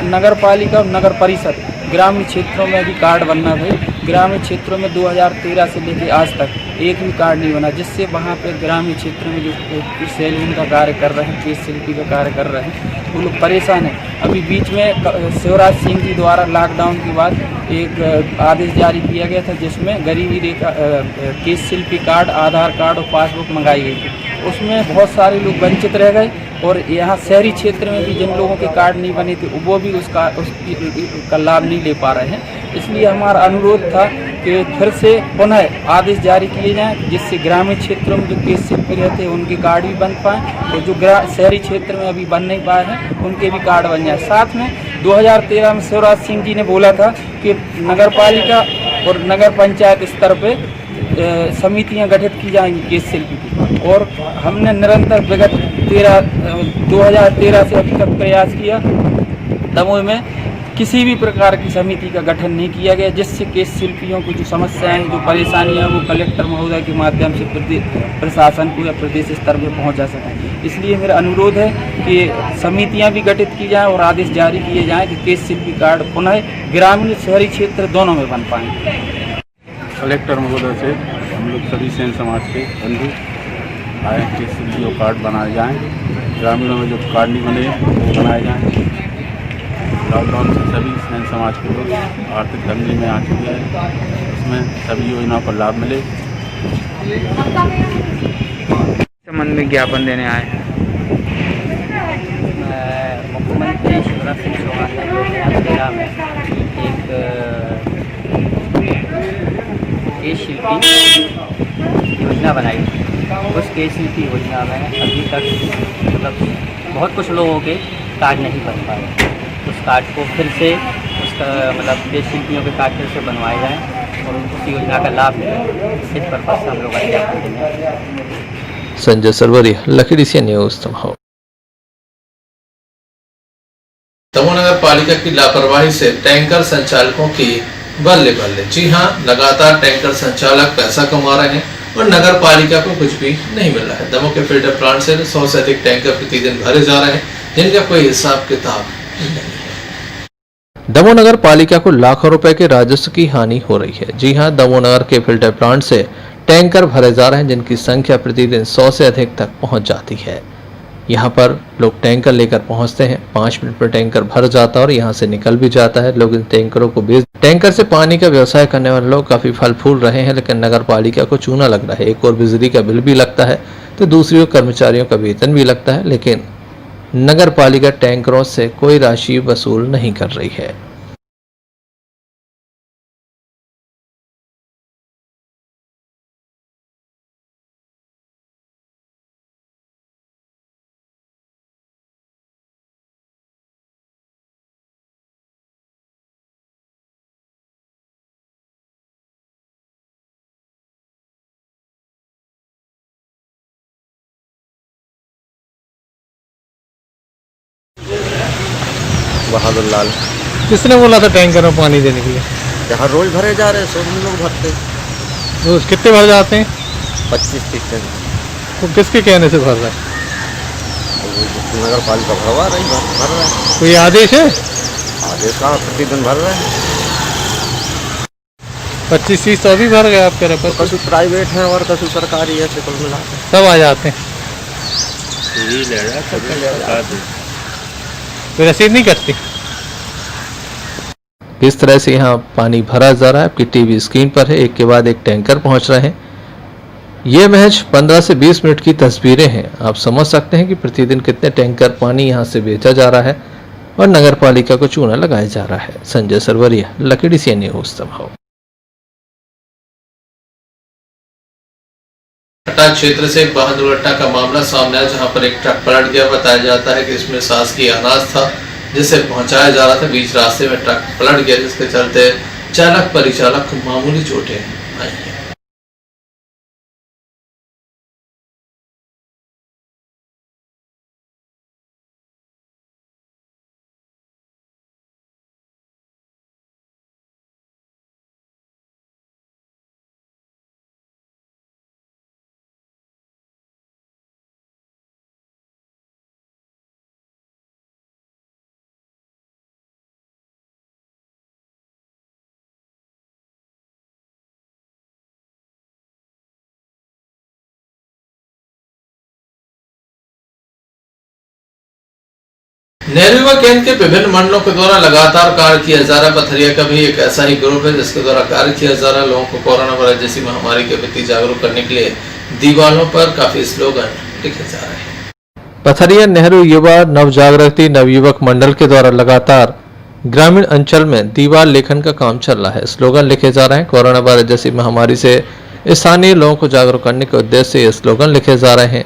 नगर पालिका और नगर परिषद ग्रामीण क्षेत्रों में भी कार्ड बनना था। ग्रामीण क्षेत्रों में 2013 से लेकर आज तक एक भी कार्ड नहीं बना, जिससे वहाँ पे ग्रामीण क्षेत्र में जो सैलून का कार्य कर रहे हैं, केस शिल्पी का कार्य कर रहे हैं, वो लोग परेशान हैं। अभी बीच में शिवराज सिंह जी द्वारा लॉकडाउन के बाद एक आदेश जारी किया गया था, जिसमें गरीबी रेखा केस शिल्पी कार्ड, आधार कार्ड और पासबुक मंगाई गई थी। उसमें बहुत सारे लोग वंचित रह गए। और यहाँ शहरी क्षेत्र में भी जिन लोगों के कार्ड नहीं बने थे वो भी उसका लाभ नहीं ले पा रहे हैं। इसलिए हमारा अनुरोध था कि फिर से पुनः आदेश जारी किए जाएं, जिससे ग्रामीण क्षेत्रों में जो केस शिल्पी रहते हैं उनके कार्ड भी बन पाएँ, और जो शहरी क्षेत्र में अभी बन नहीं पाए हैं उनके भी कार्ड बन जाए। साथ में 2013 में शिवराज सिंह जी ने बोला था कि नगर पालिका और नगर पंचायत स्तर पर समितियां गठित की जाएंगी केस शिल्पी की, और हमने निरंतर विगत 2013 से अभी तक प्रयास किया। दमोह में किसी भी प्रकार की समिति का गठन नहीं किया गया, जिससे केस शिल्पियों को जो समस्याएं, जो परेशानियां वो कलेक्टर महोदय के माध्यम से प्रशासन को या प्रदेश स्तर पर पहुंचा सकें। इसलिए मेरा अनुरोध है कि समितियां भी गठित की जाएं और आदेश जारी किए जाएं कि केस शिल्पी कार्ड पुनः ग्रामीण शहरी क्षेत्र दोनों में बन पाएँ। कलेक्टर महोदय से हम लोग सभी सैन समाज के बंधु आए कि जो कार्ड बनाए जाएँ, ग्रामीणों में जो कार्ड नहीं बने वो बनाए जाएँ। लॉकडाउन से सभी सैन समाज के लोग आर्थिक तंगी में आ चुके हैं, उसमें सभी योजनाओं का लाभ मिले। संबंध में ज्ञापन देने आए। मुख्यमंत्री शिवराज सिंह चौहान ने 2013 में एक केस शिल्पी योजना बनाई। उस केस शिल्पी योजना में अभी तक मतलब बहुत कुछ लोगों के कार्ड नहीं बन पाए। उस कार्ड को फिर से उसका मतलब केस शिल्पियों के कार्ड फिर से बनवाए जाएँ और उस योजना का लाभ मिले। इस पर्पज से हम लोग ज्ञापन देंगे। संजय सरवरिया, लखीडीसी न्यूज़ दमोह। दमोह नगर पालिका की लापरवाही से टैंकर संचालकों की बल्ले बल्ले। जी हां, लगातार टैंकर संचालक पैसा कमा रहे हैं और नगर पालिका को कुछ भी नहीं मिल रहा है। दमोह के फिल्टर प्लांट से 100 से अधिक टैंकर प्रतिदिन भरे जा रहे हैं, जिनका कोई हिसाब किताब नहीं है। दमोह नगर पालिका को लाखों रुपए के राजस्व की हानि हो रही है। जी हां, दमोह नगर के फिल्टर प्लांट से टैंकर भरे जा रहे हैं, जिनकी संख्या प्रतिदिन 100 से अधिक तक पहुंच जाती है। यहाँ पर लोग टैंकर लेकर पहुंचते हैं, 5 मिनट पर टैंकर भर जाता है और यहाँ से निकल भी जाता है। लोग इन टैंकरों को बेच, टैंकर से पानी का व्यवसाय करने वाले लोग काफी फल फूल रहे हैं, लेकिन नगर पालिका को चूना लग रहा है। एक और बिजली का बिल भी लगता है तो दूसरी ओर कर्मचारियों का वेतन भी लगता है, लेकिन नगर पालिका टैंकरों से कोई राशि वसूल नहीं कर रही है। बहादुर लाल। किसने बोला था टैंकर में पानी देने के लिए? यहाँ रोज भरे जा रहे हैं, 100 लोग भरते। रोज कितने भर जाते हैं? 25-30 टन। तो किसके कहने से भर रहा है? नगर पालिका भरवा रही, भर रहा है। कोई आदेश है? आगे कहाँ प्रतिदिन भर रहे हैं। 25-30 तो अभी भर गए आपके रपर? कछु प्राइवेट हैं और कछु सरकारी है, कुल मिला के सब आ जाते हैं। तो रसीद नहीं कटती? इस तरह से यहाँ पानी भरा जा रहा है। आपकी टीवी स्क्रीन पर है, एक के बाद एक टैंकर पहुंच रहे हैं। ये महज 15 से 20 मिनट की तस्वीरें हैं। आप समझ सकते हैं कि प्रतिदिन कितने टैंकर पानी यहाँ से बेचा जा रहा है और नगर पालिका को चूना लगाया जा रहा है। Sanjay Sarwaria, Lucky DCN news Damoh. Hatta क्षेत्र से एक वाहन दुर्घटना का मामला सामने आया, जहां पर एक ट्रक पलट गया। बताया जाता है कि इसमें शासकीय अनाज था जिसे पहुंचाया जा रहा था। बीच रास्ते में ट्रक पलट गया, जिसके चलते चालक परिचालक को मामूली चोटें आई हैं। नेहरू युवा केंद्र के विभिन्न मंडलों के द्वारा लगातार कार्य किया जा रहा है। पथरिया का भी एक ऐसा ही ग्रुप है जिसके द्वारा कार्य किया जा रहा है। लोगों को कोरोना वायरस जैसी महामारी के प्रति जागरूक करने के लिए दीवारों पर काफी स्लोगन लिखे जा रहे हैं। पथरिया नेहरू युवा नव जागृति नवयुवक मंडल के द्वारा लगातार ग्रामीण अंचल में दीवार लेखन का काम चल रहा है। स्लोगन लिखे जा रहे हैं। कोरोना वायरस जैसी महामारी से स्थानीय लोगों को जागरूक करने के उद्देश्य से ये स्लोगन लिखे जा रहे हैं।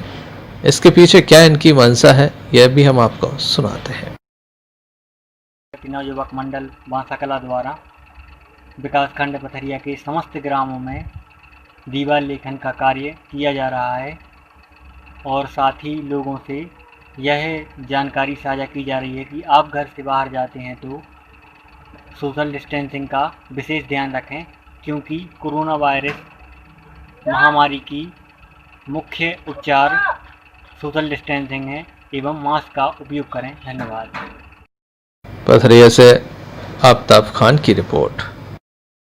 इसके पीछे क्या इनकी मंशा है, यह भी हम आपको सुनाते हैं। नवयुवक मंडल बांसाकला द्वारा विकासखंड पथरिया के समस्त ग्रामों में दीवार लेखन का कार्य किया जा रहा है और साथ ही लोगों से यह जानकारी साझा की जा रही है कि आप घर से बाहर जाते हैं तो सोशल डिस्टेंसिंग का विशेष ध्यान रखें, क्योंकि कोरोना वायरस महामारी की मुख्य उपचार सोशल डिस्टेंसिंग है एवं मास्क का उपयोग करें। धन्यवाद। पथरिया से आफ्ताब खान की रिपोर्ट।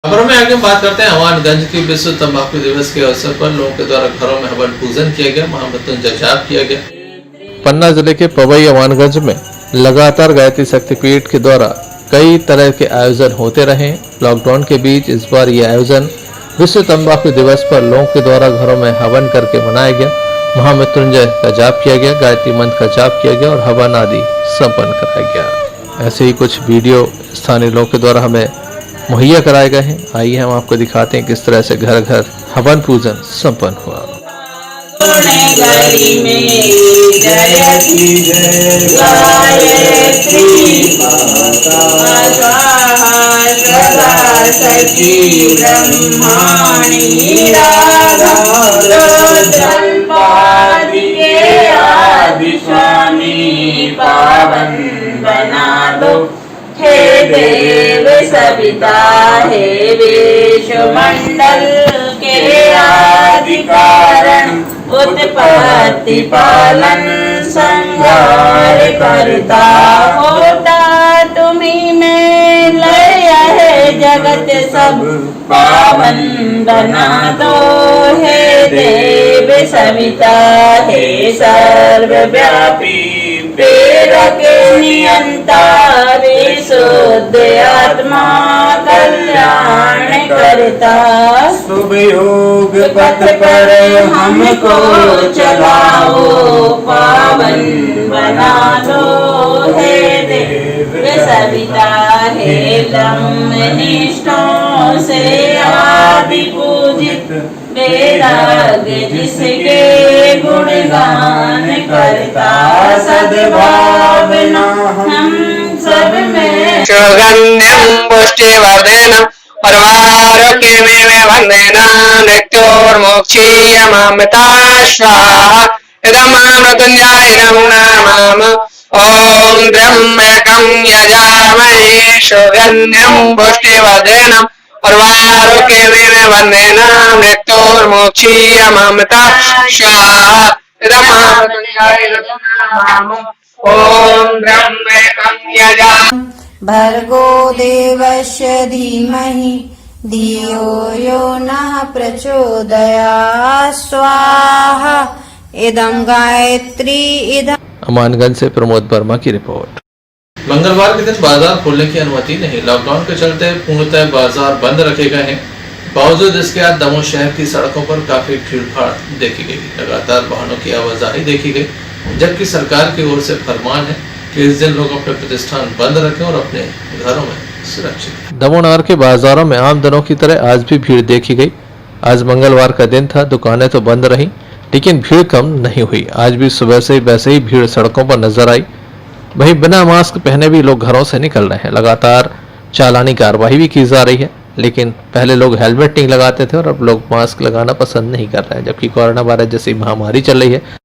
खबरों में आगे बात करते हैं हवानगंज की विश्व तंबाकू दिवस के अवसर पर लोगों के द्वारा घरों में हवन पूजन किया गया, महामृत्युंजय जाप किया गया। पन्ना जिले के पवई हवानगंज में लगातार गायत्री शक्तिपीठ के द्वारा कई तरह के आयोजन होते रहे। लॉकडाउन के बीच इस बार ये आयोजन विश्व तंबाकू दिवस पर लोगों के द्वारा घरों में हवन करके मनाया गया। महामृत्युंजय का जाप किया गया, गायत्री मंत्र का जाप किया गया और हवन आदि संपन्न कराया गया। ऐसे ही कुछ वीडियो स्थानीय लोगों के द्वारा हमें मुहैया कराए गए हैं। आइए हम आपको दिखाते हैं किस तरह से घर घर हवन पूजन संपन्न हुआ। पावन बना दो हे देव सविता, हे विश्वमंडल के आदि कारण, उत्पत्ति पालन संहार करता, होता तुम्हीं में लय है जगत सब, पावन बना दो हे देव सविता, हे सर्वव्यापी प्रेरक नियंता, विशुद्ध आत्मा कल्याण करता, शुभ योग पथ पर हमको चलाओ, पावन बना दो हे देव सविता, हे ब्रह्मनिष्ठों से आदि पूजित वैराग्य जिसके गुणगान करता, सद्भावना हम सब में सुगन्ध्यं पुष्टिवर्धनम् पर्वारोग्यमेव वन्देना मृत्योर्मोक्षीयमामृता स्वाहा। इदमृत्युञ्जय नमः। ॐ त्र्यम्बकं यजामहे सुगन्ध्यं पुष्टिवर्धनम् पर्वारोग्यमेव वन्देना मृत्योर्मोक्षीयमामृता स्वाहा। इदमृत्युञ्जय नमः। ॐ त्र्यम्बकं यजामहे भर्गो देवस्य धीमहि धियो यो नः प्रचोदयात् स्वाहा इदं गायत्री इदं। अमानगंज से प्रमोद वर्मा की रिपोर्ट। मंगलवार के दिन बाजार खोलने की अनुमति नहीं। लॉकडाउन के चलते पूर्णतः बाजार बंद रखे गए हैं। बावजूद इसके आज दमोह शहर की सड़कों पर काफी भीड़ भाड़ देखी गई। लगातार वाहनों की आवाजाही देखी गई, जबकि सरकार की ओर से फरमान है कि इस दिन लोग अपने प्रतिष्ठान बंद रखें और अपने घरों में सुरक्षित। दमोह नगर के बाजारों में आम दिनों की तरह आज भी भीड़ देखी गई। आज मंगलवार का दिन था, दुकानें तो बंद रहीं, लेकिन भीड़ कम नहीं हुई। आज भी सुबह से वैसे ही भीड़ सड़कों पर नजर आई। वहीं बिना मास्क पहने भी लोग घरों से निकल रहे हैं। लगातार चालानी कार्रवाई भी की जा रही है, लेकिन पहले लोग हेलमेट नहीं लगाते थे और अब लोग मास्क लगाना पसंद नहीं कर रहे हैं, जबकि कोरोना वायरस जैसी महामारी चल रही है।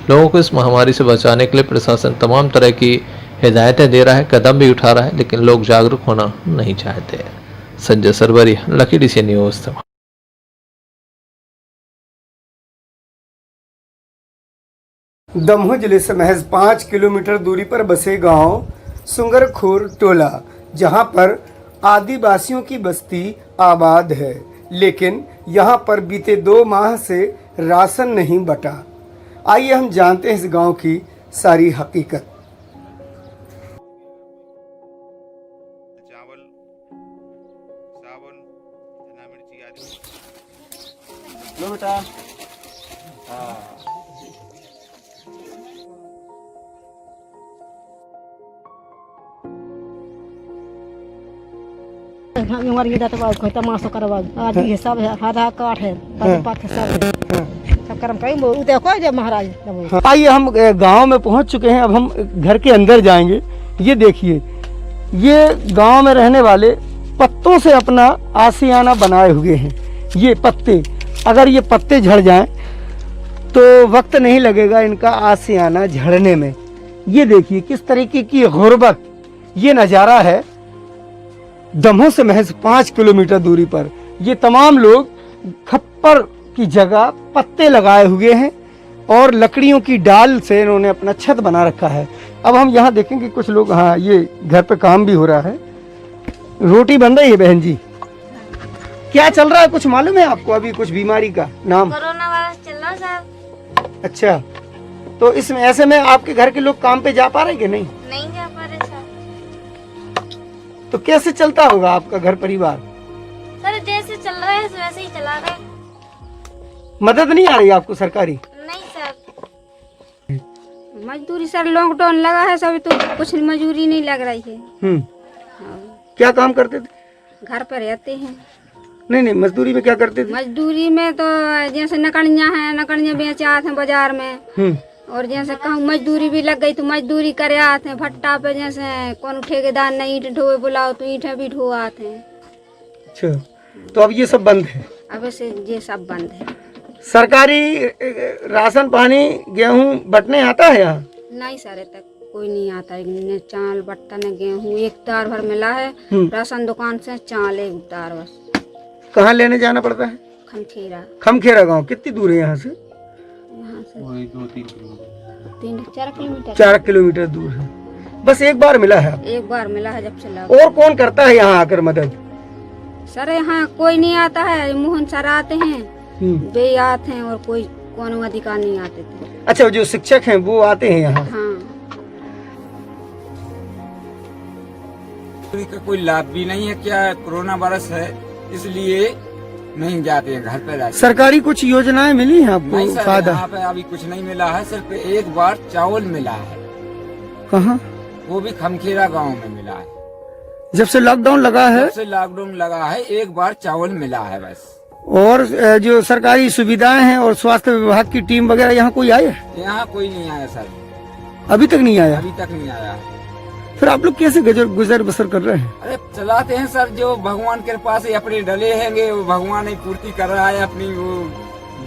लोगों को इस महामारी से बचाने के लिए प्रशासन तमाम तरह की हिदायतें दे रहा है, कदम भी उठा रहा है, लेकिन लोग जागरूक होना नहीं चाहते। Sanjay Sarwaria, lucky DC news. Damoh जिले से महज 5 किलोमीटर दूरी पर बसे गांव सुंगरखोर टोला, जहां पर आदिवासियों की बस्ती आबाद है, लेकिन यहां पर बीते 2 माह से राशन नहीं बटा। आइए हम जानते हैं इस गांव की सारी हकीकत। बेटा हमारी तमाशा करवा आज ये सब है, आधार कार्ड है, सब कर्म करेंगे। देखो जब महाराज। आइए हम गांव में पहुंच चुके हैं, अब हम घर के अंदर जाएंगे। ये देखिए, ये गांव में रहने वाले पत्तों से अपना आशियाना बनाए हुए हैं। ये पत्ते, अगर ये पत्ते झड़ जाएं तो वक्त नहीं लगेगा इनका आशियाना झड़ने में। ये देखिए किस तरीके की गुर्बत ये नज़ारा है। दमोह से महज 5 किलोमीटर दूरी पर ये तमाम लोग खप्पर की जगह पत्ते लगाए हुए हैं, और लकड़ियों की डाल से इन्होंने अपना छत बना रखा है। अब हम यहाँ देखेंगे कुछ लोग, हाँ ये घर पे काम भी हो रहा है, रोटी बन रही है। बहन जी क्या चल रहा है, कुछ मालूम है आपको? अभी कुछ बीमारी का नाम? कोरोना वायरस चल रहा है साहब। अच्छा, तो इसमें ऐसे में आपके घर के लोग काम पे जा पा रहे कि नहीं? नहीं जा पा रहे साहब। तो कैसे चलता होगा आपका घर परिवार? सर जैसे चल रहा है वैसे ही चला रहे। मदद नहीं आ रही आपको सरकारी? नहीं सर। मजदूरी सर लॉकडाउन लगा है सब, तो कुछ मजदूरी नहीं लग रही है। क्या काम करते थे? घर पर रहते हैं। नहीं, मजदूरी में क्या करते थे? मजदूरी में तो जैसे नकड़ियाँ हैं, नकड़ियाँ बेच आते हैं बाजार में, और जैसे कहूँ मजदूरी भी लग गई तो मजदूरी करे आते हैं। भट्टा पे जैसे कौन ठेकेदार ने ईंट ढोए बुलाओ तो ईंटें भी ढो आते हैं। अच्छा, तो अब ये सब बंद है? अब से ये सब बंद है। सरकारी राशन पानी गेहूं बटने आता है यहाँ? नहीं सर, तक कोई नहीं आता है। ने चावल बट्टा ने गेहूं एक तार भर मिला है राशन दुकान से, चावल एक तार बस। कहाँ लेने जाना पड़ता है? खमखेरा। खमखेरा गांव कितनी दूर है यहाँ से? यहाँ से 4 किलोमीटर। 4 किलोमीटर दूर है। बस एक बार मिला है? एक बार मिला है जब से लगा। और कौन करता है यहाँ आकर मदद? सर यहाँ कोई नहीं आता है। मोहन सर आते हैं, वे आते हैं, और कोई कौन अधिकार नहीं आते थे। अच्छा, जो शिक्षक हैं वो आते हैं यहाँ? हाँ। का कोई लाभ भी नहीं है, क्या कोरोना वायरस है इसलिए नहीं जाते हैं घर पे रहते। सरकारी कुछ योजनाएं मिली हैं आपको? नहीं सर, फायदा यहाँ पे अभी कुछ नहीं मिला है, सिर्फ एक बार चावल मिला है। कहाँ? वो भी खमखेरा गांव में मिला है। जब से लॉकडाउन लगा है? जब से लॉकडाउन लगा है एक बार चावल मिला है बस। और जो सरकारी सुविधाएं हैं और स्वास्थ्य विभाग की टीम वगैरह यहाँ कोई आया है? यहाँ कोई नहीं आया सर, अभी तक नहीं आया? अभी तक नहीं आया। फिर आप लोग कैसे गुजर बसर कर रहे हैं? अरे चलाते हैं सर, जो भगवान के पास ही अपने डले हैंगे, वो भगवान ही पूर्ति कर रहा है अपनी, वो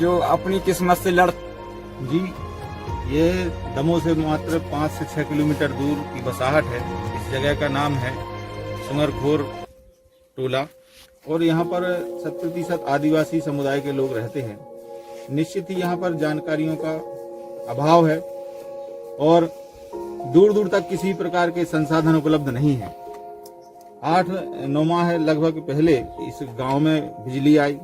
जो अपनी किस्मत से लड़। जी, ये दमोह से मात्र 5 से 6 किलोमीटर दूर की बसाहट है। इस जगह का नाम है सुंगरखोर टोला, और यहाँ पर 70% आदिवासी समुदाय के लोग रहते हैं। निश्चित ही यहाँ पर जानकारियों का अभाव है और दूर दूर तक किसी प्रकार के संसाधन उपलब्ध नहीं है। 8-9 माह लगभग पहले इस गांव में बिजली आई,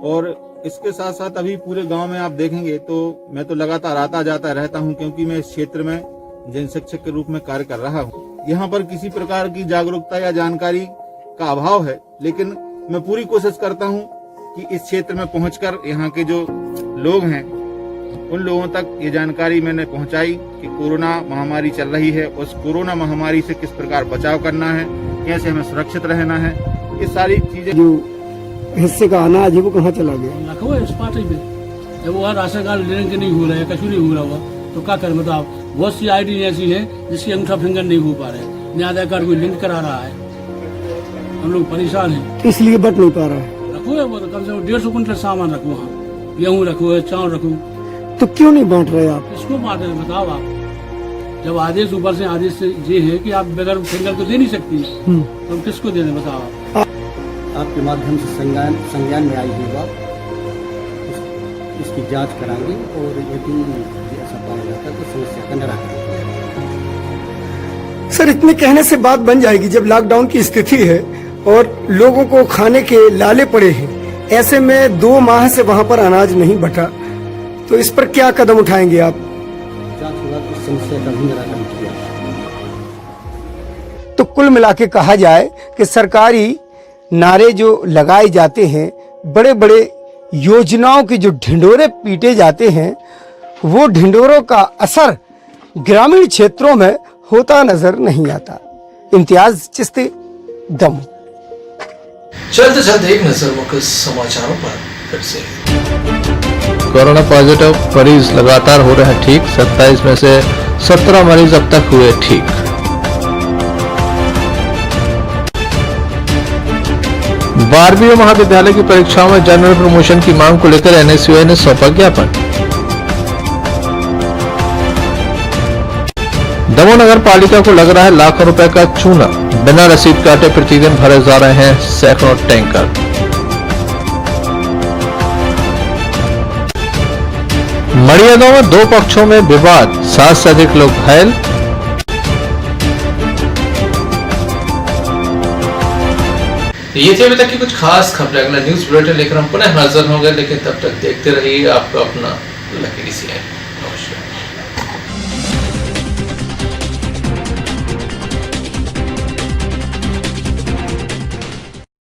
और इसके साथ साथ अभी पूरे गांव में आप देखेंगे तो मैं तो लगातार आता जाता रहता हूं, क्योंकि मैं इस क्षेत्र में जन शिक्षक के रूप में कार्य कर रहा हूं। यहाँ पर किसी प्रकार की जागरूकता या जानकारी का अभाव है, लेकिन मैं पूरी कोशिश करता हूं कि इस क्षेत्र में पहुंचकर यहाँ के जो लोग हैं उन लोगों तक ये जानकारी मैंने पहुंचाई कि कोरोना महामारी चल रही है, उस कोरोना महामारी से किस प्रकार बचाव करना है, कैसे हमें सुरक्षित रहना है, ये सारी चीजें। जो हिस्से का अनाज है वो कहाँ चला गया? रखो इस पार्टी में, जब वो राशन कार्ड लेने के नहीं हो रहा है, कछु नहीं हो रहा हुआ, तो क्या करें बताओ? बहुत सी आईडी ऐसी है जिसकी अंगूठा फिंगर नहीं हो पा रहे, न आधार कार्ड कोई लिंक करा रहा है, हम लोग परेशान हैं। इसलिए बट नहीं पा रहा है। रखो है वो तो कम से कम 150 कुंटल सामान रखो, वहाँ गेहूँ रखो है, चावल रखो। तो क्यों नहीं बांट रहे आप? किसको बांट रहे बताओ आप? जब आदेश ऊपर से आदेश से ये है कि आप बगैर फिंगर तो दे नहीं सकती, तो हम किसको दे दें बताओ आप? आपके माध्यम से संज्ञान में आई हुई बात, इसकी जांच कराएंगे और यदि ऐसा पाया जाता है तो समस्या का निराकरण करेंगे। सर, इतने कहने से बात बन जाएगी? जब लॉकडाउन की स्थिति है और लोगों को खाने के लाले पड़े हैं, ऐसे में 2 माह से वहाँ पर अनाज नहीं बटा, तो इस पर क्या कदम उठाएंगे आप? जांच हुआ तो समस्या का भी निराकरण किया। तो कुल मिला के कहा जाए कि सरकारी नारे जो लगाए जाते हैं, बड़े बड़े योजनाओं के जो ढिंढोरे पीटे जाते हैं, वो ढिंढोरों का असर ग्रामीण क्षेत्रों में होता नजर नहीं आता। इम्तियाज चिश्ती, दमोह। चलते चलते एक नजर मुख्य समाचारों पर फिर से। कोरोना पॉजिटिव मरीज लगातार हो रहे हैं ठीक। 27 में से 17 मरीज अब तक हुए ठीक। बारहवीं महाविद्यालय की परीक्षाओं में जनरल प्रमोशन की मांग को लेकर एनएसयूआई ने सौंपा ज्ञापन। दमोह नगर पालिका को लग रहा है लाखों रुपए का चूना। बिना रसीद काटे प्रतिदिन भरे जा रहे हैं सैकड़ों टैंकर। मड़िया में 2 पक्षों में विवाद, 7 से अधिक लोग घायल। ये थी अभी तक की कुछ खास खबरें। अगला न्यूज बुलेटिन लेकर हम पुनः हाजिर होंगे, लेकिन तब तक देखते रहिए आपका अपना लकी DCN।